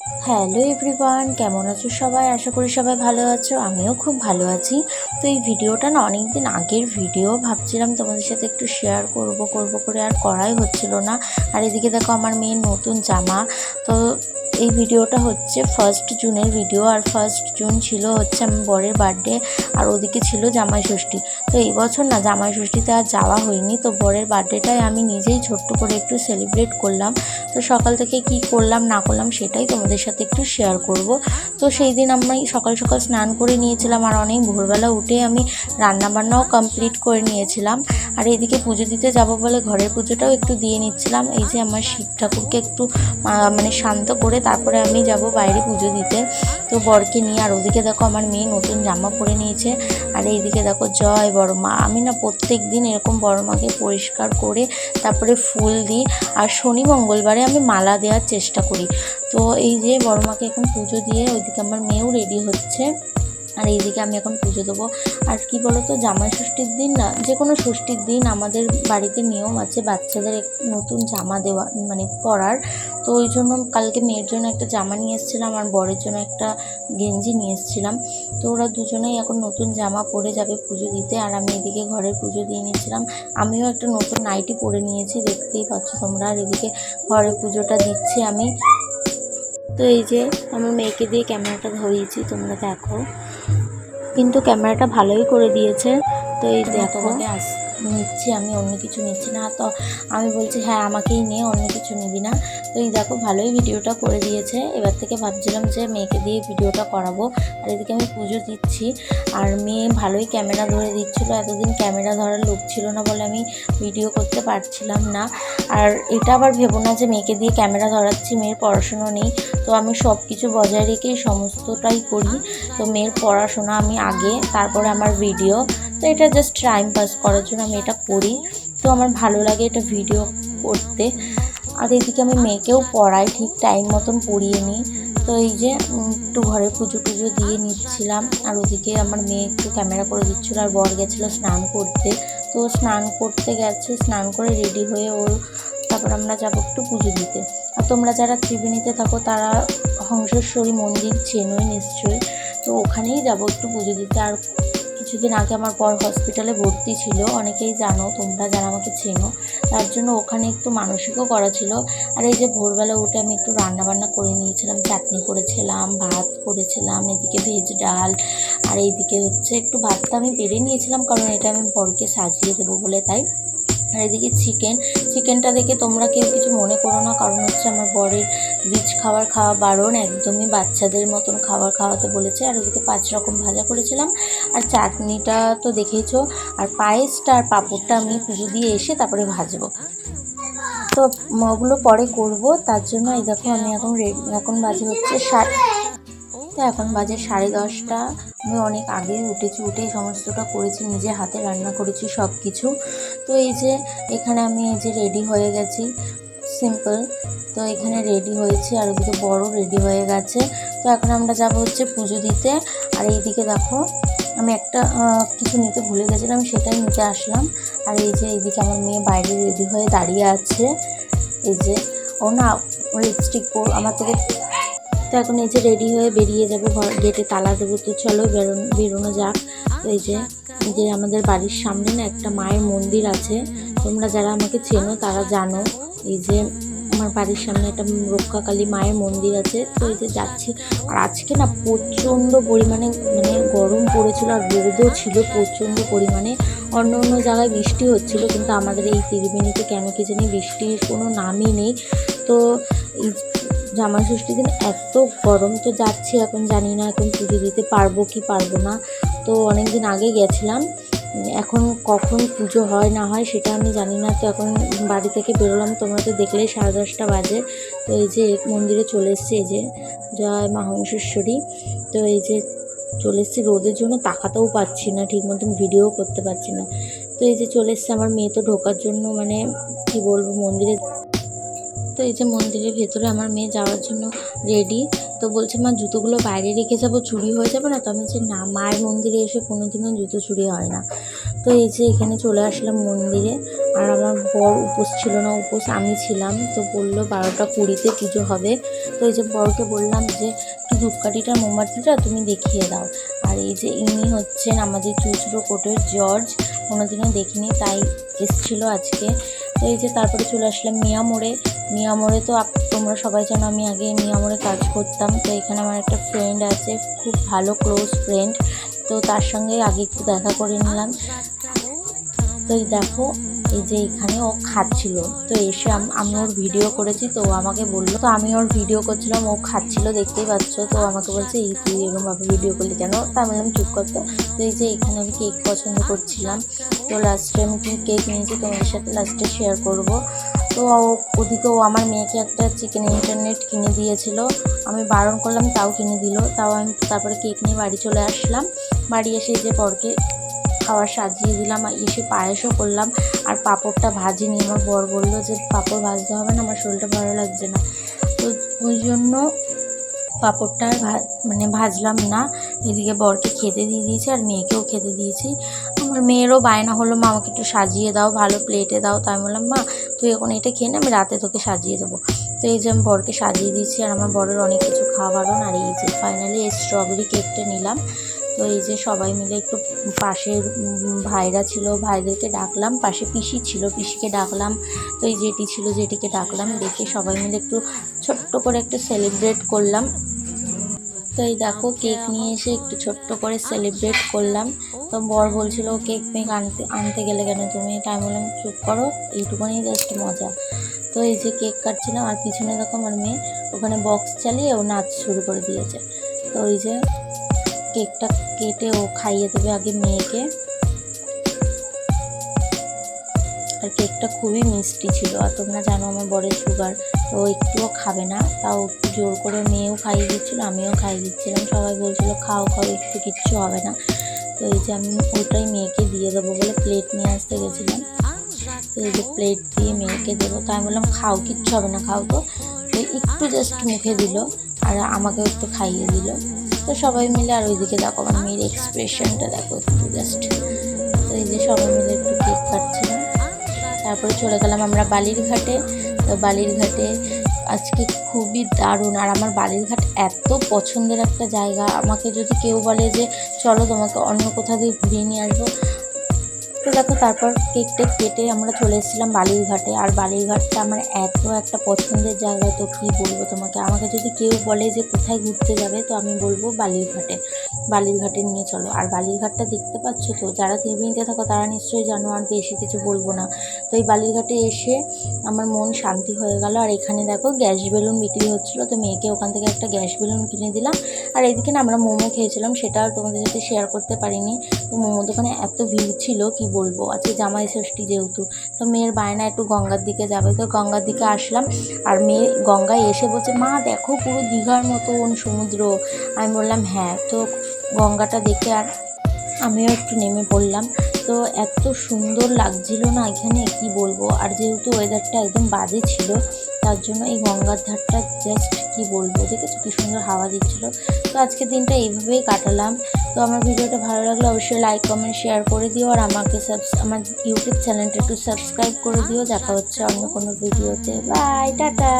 Hello everyone, কেমন আছো সবাই? আশা করি সবাই ভালো আছো। আমিও খুব ভালো আছি। তো এই ভিডিওটা না অনেক দিন আগের ভিডিও, ভাবছিলাম তোমাদের সাথে একটু শেয়ার করব করে আর করাই হচ্ছিল না। আর এদিকে দেখো আমার মেয়ের নতুন জামা। তো এই ভিডিওটা হচ্ছে 1 জুনের ভিডিও, আর 1 জুন ছিল হচ্ছে আমার বরের বার্থডে, আর ওদিকে ছিল জামাই ষষ্ঠী। তো এই বছর না জামাই ষষ্ঠীতে আর যাওয়া হয়নি। তো বরের বার্থডেটাই আমি নিজেই ছোট্ট করে একটু সেলিব্রেট করলাম। তো সকাল থেকে কি করলাম না করলাম সেটাই তোমাদের সাথে একটু শেয়ার করব। তো সেই দিন আমি সকাল সকাল স্নান করে নিয়েছিলাম, আর অনেক ভোরবেলা উঠে আমি রান্নাবান্নাও কমপ্লিট করে নিয়েছিলাম। আর এদিকে পুজো দিতে যাব বলে ঘরের পুজোটাও একটু দিয়ে নিচ্ছিলাম। এই যে আমার শিব ঠাকুরকে একটু মানে শান্ত করে তারপরে আমি যাব বাইরে পুজো দিতে, তো বরকে নিয়ে। আর ওদিকে দেখো আমার মেয়ে নতুন জামা পরে নিয়েছে। আর এইদিকে দেখো জয় বড় মা। আমি না প্রত্যেক দিন এরকম বড় মাকে পরিষ্কার করে তারপরে ফুল দিই, আর শনি মঙ্গলবারে আমি মালা দেওয়ার চেষ্টা করি। তো এই যে বড় মাকে এখন পুজো দিয়ে ওইদিকে আমার মেয়েও রেডি হচ্ছে, আর এইদিকে আমি এখন পুজো দেবো। আর কি বলো তো, জামাই ষষ্ঠীর দিন না, যে কোনো ষষ্ঠীর দিন আমাদের বাড়িতে নিয়ম আছে বাচ্চাদের নতুন জামা দেওয়া, মানে পরার। তো ওই জন্য কালকে মেয়ের জন্য একটা জামা নিয়ে এসেছিলাম, আর বরের জন্য একটা গেঞ্জি নিয়ে এসেছিলাম। তো ওরা দুজনেই এখন নতুন জামা পরে যাবে পুজো দিতে, আর আমি এদিকে ঘরের পুজো দিয়ে নিয়েছিলাম। আমিও একটা নতুন নাইটি পরে নিয়েছি, দেখতেই পাচ্ছ তোমরা। আর এদিকে ঘরের পুজোটা দিচ্ছি আমি। তো এই যে আমার মেয়েকে দিয়ে ক্যামেরাটা ধরিয়েছি, তোমরা দেখো, কিন্তু ক্যামেরাটা ভালোই করে দিয়েছে। তো এই দেখো নিচ্ছি আমি, অন্য কিছু নিচ্ছি না। তো আমি বলছি হ্যাঁ আমাকেই নে, অন্য কিছু নিবি না। তো এই দেখো ভালোই ভিডিওটা করে দিয়েছে। এবার থেকে ভাবছিলাম যে মেয়েকে দিয়ে ভিডিওটা করাবো। আর এদিকে আমি পুজো দিচ্ছি, আর মেয়ে ভালোই ক্যামেরা ধরে দিচ্ছিলো। এতদিন ক্যামেরা ধরার লোক ছিল না বলে আমি ভিডিও করতে পারছিলাম না। আর এটা আবার ভেবো না যে মেয়েকে দিয়ে ক্যামেরা ধরাচ্ছি, মেয়ের পড়াশুনো নেই। তো আমি সব কিছু বজায় রেখেই সমস্তটাই করি। তো মেয়ের পড়াশোনা আমি আগে, তারপরে আমার ভিডিও। তো এটা জাস্ট টাইম পাস করার জন্য আমি এটা করি। তো আমার ভালো লাগে এটা ভিডিও করতে। আর এদিকে আমি মেয়েকেও পড়াই, ঠিক টাইম মতন পড়িয়ে নিই। তো এই যে একটু ঘরে পুজো টুজো দিয়ে নিচ্ছিলাম, আর ওদিকে আমার মেয়ে একটু ক্যামেরা করে দিচ্ছিলো। আর বর গেছিলো স্নান করতে। তো স্নান করতে গেছে, স্নান করে রেডি হয়ে ওর তারপর আমরা যাবো একটু পুজো দিতে। আর তোমরা যারা ত্রিবেণীতে থাকো তারা হংসেশ্বরী মন্দির চেনোই নিশ্চয়ই। তো ওখানেই যাবো একটু পুজো দিতে। আর কিছুদিন আগে আমার বর হসপিটালে ভর্তি ছিল, অনেকেই জানো তোমরা যারা আমাকে চেনো। তার জন্য ওখানে একটু মানসিকও করা ছিল। আর এই যে ভোরবেলা উঠে আমি একটু রান্নাবান্না করে নিয়েছিলাম, চাটনি করেছিলাম, ভাত করেছিলাম, এদিকে ভেজ ডাল। আর এইদিকে হচ্ছে একটু ভাতটা আমি বেড়ে নিয়েছিলাম, কারণ এটা আমি বরকে সাজিয়ে দেবো বলে, তাই। আর এদিকে চিকেনটা দেখে তোমরা কেউ কিছু মনে করো না, কারণ হচ্ছে আমার বরের রিচ খাওয়া বারণ, একদমই বাচ্চাদের মতন খাবার খাওয়াতে বলেছে। আর ওদিকে 5 রকম ভাজা করেছিলাম, আর চাটনিটা তো দেখেইছো। আর পায়েসটা আর পাঁপড়টা আমি পুজো দিয়ে এসে তারপরে ভাজবো। তো ওগুলো পরে করব, তার জন্য এই দেখো আমি এখন বাজে হচ্ছে তো এখন বাজে 10:30। আমি অনেক আগেই উঠেছি, উঠেই সমস্তটা করেছি, নিজে হাতে রান্না করেছি সব কিছু। তো এই যে এখানে আমি এই যে রেডি হয়ে গেছি সিম্পল। তো এখানে রেডি হয়েছি, আর ওদিকে বড় রেডি হয়ে গেছে। তো এখন আমরা যাব হচ্ছে পুজো দিতে। আর এইদিকে দেখো আমি একটা কিছু নিতে ভুলে গেছিলাম, সেটাই নিতে আসলাম। আর এই যে এইদিকে আমার মেয়ে বাইরে রেডি হয়ে দাঁড়িয়ে আছে। এই যে ও না লিপস্টিক আমার থেকে। তো এখন এই যে রেডি হয়ে বেরিয়ে যাবো, ঘর গেটে তালা দেবো। তো চলো বেরোনো যাক। তো এই যে আমাদের বাড়ির সামনে না একটা মায়ের মন্দির আছে, তোমরা যারা আমাকে চেনো তারা জানো। এই যে আমার বাড়ির সামনে একটা রক্ষাকালী মায়ের মন্দির আছে। তো এই যে যাচ্ছি। আর আজকে না প্রচণ্ড পরিমাণে মানে গরম পড়েছিল, আর রোদও ছিল প্রচণ্ড পরিমাণে। অন্য অন্য জায়গায় বৃষ্টি হচ্ছিল, কিন্তু আমাদের এই ত্রিবেণীতে কেন কি জানি বৃষ্টির কোনো নামই নেই। তো এই জামাই ষষ্ঠীর দিন এত গরম। তো যাচ্ছি, এখন জানি না এখন পুজো দিতে পারবো কি পারবো না। তো অনেক দিন আগে গেছিলাম, এখন কখন পুজো হয় না হয় সেটা আমি জানি না। তো এখন বাড়ি থেকে বেরোলাম, তোমরা তো দেখলেই 10:30 বাজে। তো এই যে মন্দিরে চলে এসেছি, এই যে জয় মা হংসেশ্বরী। তো এই যে চলে এসেছি, রোদের জন্য তাকাতেও পাচ্ছি না, ঠিক মতন ভিডিও করতে পারছি না। তো এই যে চলে এসেছি, আমার মেয়ে তো ঢোকার জন্য মানে কি বলবো মন্দিরে। তো এই যে মন্দিরের ভেতরে আমার মেয়ে যাওয়ার জন্য রেডি। তো বলছে মা জুতোগুলো বাইরে রেখে যাবো, চুরি হয়ে যাবে না? তো আমি বলছি না, মায়ের মন্দিরে এসে কোনোদিনও জুতো চুরি হয় না। তো এই যে এখানে চলে আসলাম মন্দিরে। আর আমার বর উপোস ছিল না, উপোস আমি ছিলাম। তো বললো 12টা 20-তে পুজো হবে। তো এই যে বরকে বললাম যে একটু ধূপকাঠিটা মোমবাতিটা তুমি দেখিয়ে দাও। আর এই যে ইনি হচ্ছেন আমাদের চুঁচুড়ো কোর্টের জজ, কোনোদিনও দেখিনি তাই এসেছিলো আজকে। তো এই যে তারপরে চলে আসলাম মিয়ামোড়ে। তো তোমরা সবাই জানো আমি আগে মিয়ামোড়ে কাজ করতাম। তো এখানে আমার একটা ফ্রেন্ড আছে, খুব ভালো ক্লোজ ফ্রেন্ড। তো তার সঙ্গে আগে একটু দেখা করে নিলাম। তো এই দেখো এই যে এখানে ও খাচ্ছিল, তো এসে আমি ওর ভিডিও করেছি। তো আমাকে বললো, তো আমি ওর ভিডিও করছিলাম, ও খাচ্ছিল দেখতেই পাচ্ছ। তো আমাকে বলছে এই তুই এরকমভাবে ভিডিও করলি কেন? তা আমি বললাম চুপ করতো। তো এই যে এখানে আমি কেক পছন্দ করছিলাম। তো লাস্টে আমি কেক নিয়েছি, তোমাদের সাথে লাস্টে শেয়ার করব। তো ওদিকে ও আমার মেয়েকে একটা চিকেন ইন্টারনেট কিনে দিয়েছিল, আমি বারণ করলাম তাও কিনে দিল। তাও আমি তারপরে কেক নিয়ে বাড়ি চলে আসলাম। বাড়ি এসে যে পরকে খাবার সাজিয়ে দিলাম, এসে পায়েসও করলাম। আর পাঁপড়টা ভাজিনি, আমার বর বললো যে পাঁপড় ভাজতে হবে না, আমার শরীরটা ভালো লাগছে না। তো ওই জন্য পাঁপড়টা আর ভাজলাম না। এদিকে বরকে খেতে দিয়ে দিয়েছি আর মেয়েকেও খেতে দিয়েছি। আমার মেয়েরও বায়না হলো মা আমাকে একটু সাজিয়ে দাও, ভালো প্লেটে দাও। তাই বললাম মা তুই এখন এটা খেয়ে নে, আমি রাতে তোকে সাজিয়ে দেবো। তো এই যে আমি বরকে সাজিয়ে দিয়েছি। আর আমার বরের অনেক কিছু খাওয়া বারণ। আর এই যে ফাইনালি এই স্ট্রবেরি কেকটা নিলাম। তো এই যে সবাই মিলে একটু পাশের ভাইরা ছিল, ভাইদেরকে ডাকলাম। পাশে পিসি ছিল, পিসিকে ডাকলাম। তো এই জেঠি ছিল, জেঠিকে ডাকলাম। ডেকে সবাই মিলে একটু ছোট্ট করে একটু সেলিব্রেট করলাম। তো এই দেখো কেক নিয়ে এসে একটু ছোট্ট করে সেলিব্রেট করলাম। তো বর বলছিল কেক মেক আনতে গেলে কেন তুমি? তাই বললাম চুপ করো, এইটুকুনি জাস্ট মজা। তো এই যে কেক কাটছিলাম আর পিছনে দেখো আমার মেয়ে ওখানে বক্স চালিয়ে ও নাচ শুরু করে দিয়েছে। তো ওই যে কেকটা কেটে ও খাইয়ে দেবে আগে মেয়েকে। আর কেকটা খুবই মিষ্টি ছিল। আর তোমরা জানো আমার বরের সুগার, তো একটুও খাবে না। তাও একটু জোর করে মেয়েও খাইয়ে দিচ্ছিলো, আমিও খাইয়ে দিচ্ছিলাম। সবাই বলছিল খাও খাও, একটু কিচ্ছু হবে না। তো এই যে আমি ওটাই মেয়েকে দিয়ে দেবো বলে প্লেট নিয়ে আসতে গেছিলাম। তো এই যে প্লেট দিয়ে মেয়েকে দেবো, তো আমি বললাম খাও, কিচ্ছু হবে না, খাও। তো একটু জাস্ট মুখে দিল আর আমাকেও একটু খাইয়ে দিল। তো সবাই মিলে, আর ওইদিকে দেখো আমার মেয়ের এক্সপ্রেশনটা দেখো একটু জাস্ট। তো এই যে সবাই মিলে একটু কেক কাটছিলাম। তারপরে চলে গেলাম আমরা বালিরঘাটে। তো বালিরঘাটে আজকে খুবই দারুণ। আর আমার বালিরঘাট এত পছন্দের একটা জায়গা, আমাকে যদি কেউ বলে যে চলো তোমাকে অন্য কোথাও দিয়ে ঘুরিয়ে নিয়ে আসবো। তো দেখো তারপর কেকটা কেটে আমরা চলে এসেছিলাম বালিরঘাটে। আর বালিরঘাটটা আমার এত একটা পছন্দের জায়গা, তো কী বলবো তোমাকে। আমাকে যদি কেউ বলে যে কোথায় ঘুরতে যাবে, তো আমি বলবো বালিরঘাটে নিয়ে চলো। আর বালিরঘাটটা দেখতে পাচ্ছ তো, যারা ত্রিবেণীতে থাকো তারা নিশ্চয়ই জানো, আর বেশি কিছু বলবো না। তো এই বালিরঘাটে এসে আমার মন শান্তি হয়ে গেল। আর এখানে দেখো গ্যাস বেলুন বিক্রি হচ্ছিলো, তো মেয়েকে ওখান থেকে একটা গ্যাস বেলুন কিনে দিলাম। আর এদিকে না আমরা মোমো খেয়েছিলাম, সেটা আর তোমাদের সাথে শেয়ার করতে পারিনি। তো মোমো দোকানে এত ভিড় ছিল কি বলবো, আজকে জামাই ষষ্ঠী যেহেতু। তো মেয়ের বায়না একটু গঙ্গার দিকে যাবে, তো গঙ্গার দিকে আসলাম। আর মেয়ে গঙ্গায় এসে বলছে মা দেখো পুরো দীঘার মতন সমুদ্র। আমি বললাম হ্যাঁ। তো গঙ্গাটা দেখে আর আমিও একটু নেমে পড়লাম। তো এত সুন্দর লাগছিল না এখানে, কি বলবো। আর যেহেতু ওয়েদারটা একদম বাজে ছিল, তার জন্য এই গঙ্গার ধারটা জাস্ট কি বলবো, দেখেছো কি সুন্দর হাওয়া দিচ্ছিল। তো আজকের দিনটা এইভাবেই কাটালাম। তো আমার ভিডিওটা ভালো লাগলে অবশ্যই লাইক কমেন্ট শেয়ার করে দিও। আর আমাকে আমার ইউটিউব চ্যানেলটা একটু সাবস্ক্রাইব করে দিও। দেখা হচ্ছে অন্য কোনো ভিডিওতে। Bye, tata.